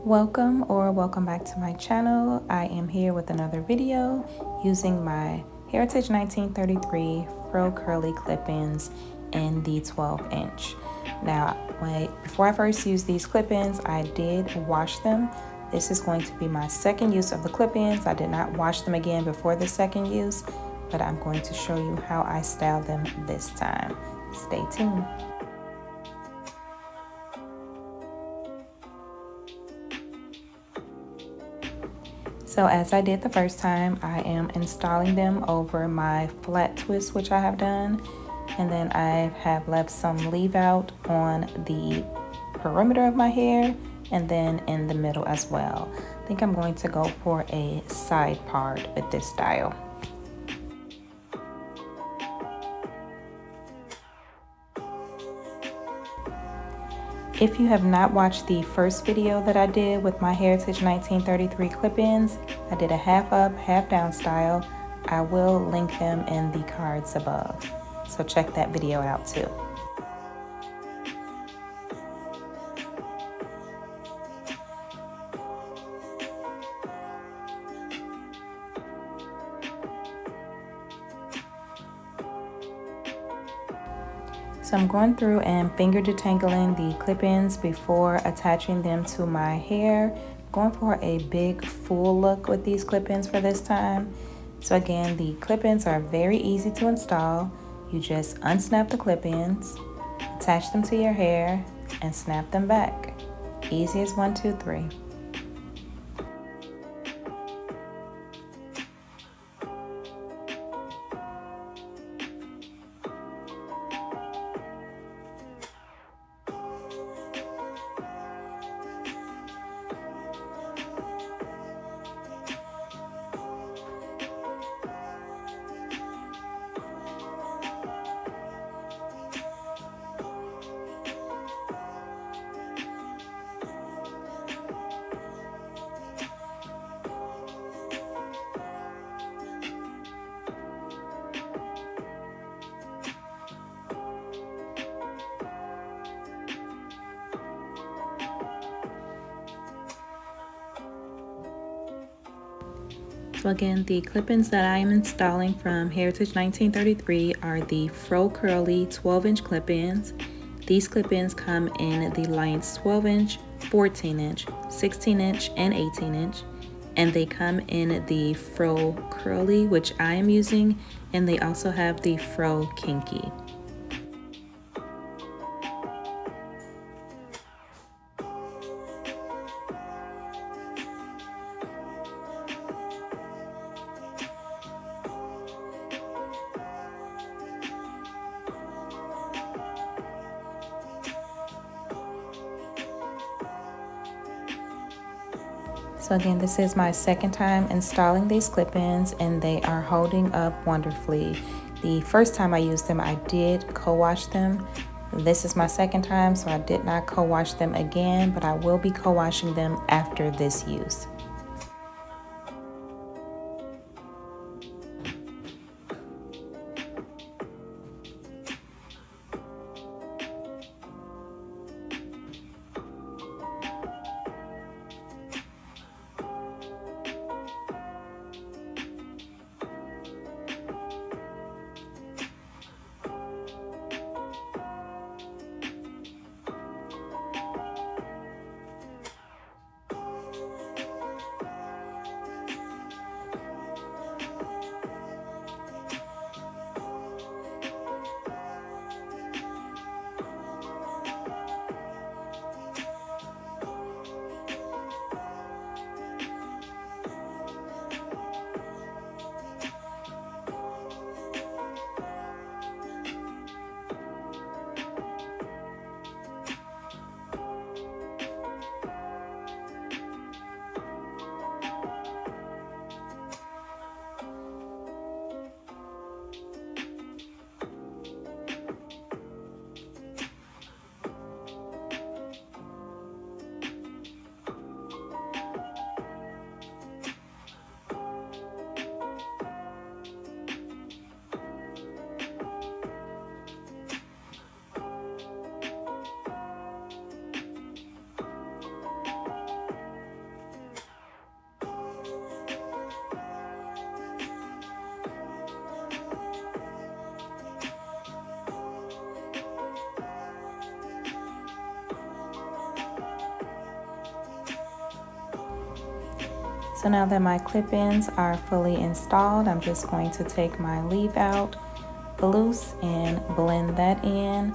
Welcome back to my channel. I am here with another video using my Heritage 1933 Fro Curly clip-ins in the 12-inch. Now, before I first used these clip-ins, I did wash them. This is going to be my second use of the clip-ins. I did not wash them again before the second use, but I'm going to show you how I style them this time. Stay tuned. So as I did the first time, I am installing them over my flat twist, which I have done. And then I have left some leave out on the perimeter of my hair and then in the middle as well. I think I'm going to go for a side part with this style. If you have not watched the first video that I did with my Heritage 1933 clip-ins, I did a half up, half down style. I will link them in the cards above, so check that video out too. So I'm going through and finger detangling the clip-ins before attaching them to my hair. Going for a big full look with these clip-ins for this time. So again, the clip-ins are very easy to install. You just unsnap the clip-ins, attach them to your hair, and snap them back. Easy as 1, 2, 3. So again, the clip-ins that I am installing from Heritage 1933 are the Fro Curly 12-inch clip-ins. These clip-ins come in the lengths 12-inch, 14-inch, 16-inch, and 18-inch. And they come in the Fro Curly, which I am using, and they also have the Fro Kinky. So again, this is my second time installing these clip-ins and they are holding up wonderfully. The first time I used them, I did co-wash them. This is my second time, so I did not co-wash them again, but I will be co-washing them after this use. So now that my clip-ins are fully installed, I'm just going to take my leave out loose and blend that in.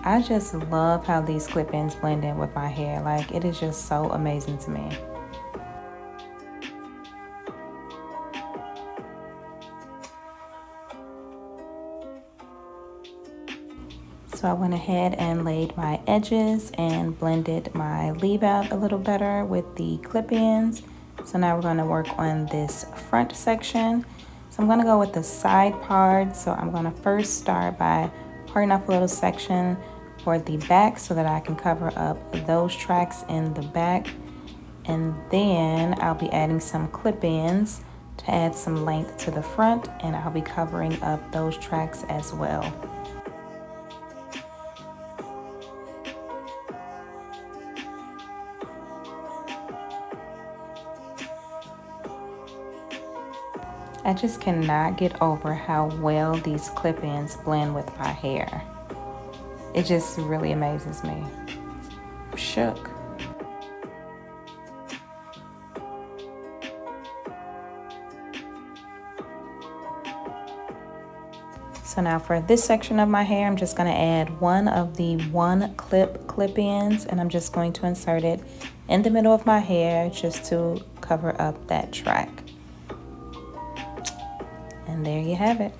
I just love how these clip-ins blend in with my hair. Like, it is just so amazing to me. So I went ahead and laid my edges and blended my leave out a little better with the clip-ins. So now we're going to work on this front section. So I'm going to go with the side part. So I'm going to first start by parting off a little section for the back so that I can cover up those tracks in the back. And then I'll be adding some clip-ins to add some length to the front, and I'll be covering up those tracks as well. I just cannot get over how well these clip-ins blend with my hair. It just really amazes me. I'm shook. So now for this section of my hair, I'm just going to add one of the one clip-ins, and I'm just going to insert it in the middle of my hair just to cover up that track. And there you have it.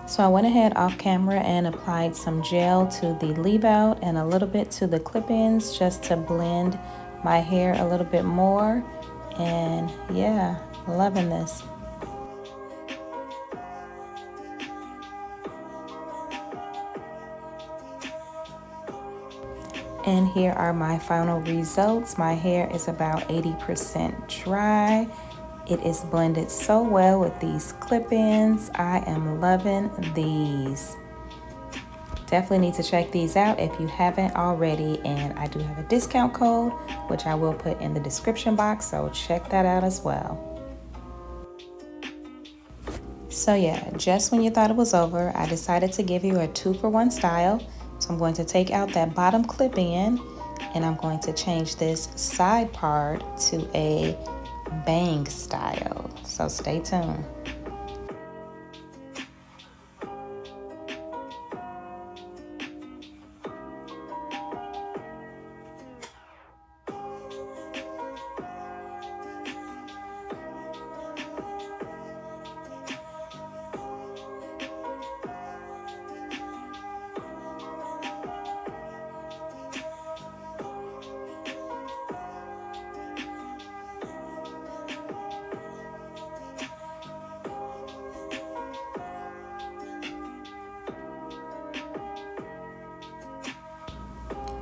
So I went ahead off camera and applied some gel to the leave out and a little bit to the clip-ins just to blend my hair a little bit more. And yeah, loving this. And here are my final results. My hair is about 80% dry. It is blended so well with these clip-ins. I am loving these. Definitely need to check these out if you haven't already. And I do have a discount code, which I will put in the description box, so check that out as well. So yeah, just when you thought it was over, I decided to give you a 2-for-1 style. So I'm going to take out that bottom clip-in, and I'm going to change this side part to a bang style. So stay tuned.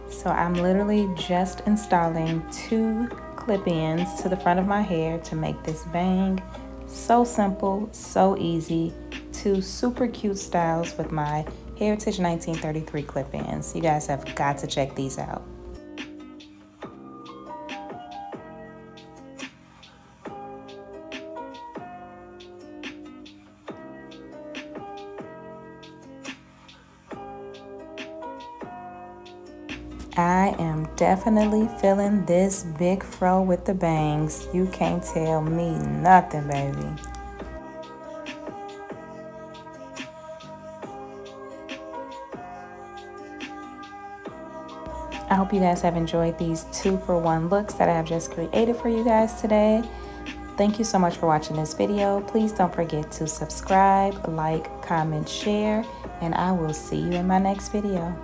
So I'm literally just installing 2 clip-ins to the front of my hair to make this bang. So simple, so easy. 2 super cute styles with my Heritage 1933 clip-ins. You guys have got to check these out. I am definitely feeling this big fro with the bangs. You can't tell me nothing, baby. I hope you guys have enjoyed these 2-for-1 looks that I have just created for you guys today. Thank you so much for watching this video. Please don't forget to subscribe, like, comment, share, and I will see you in my next video.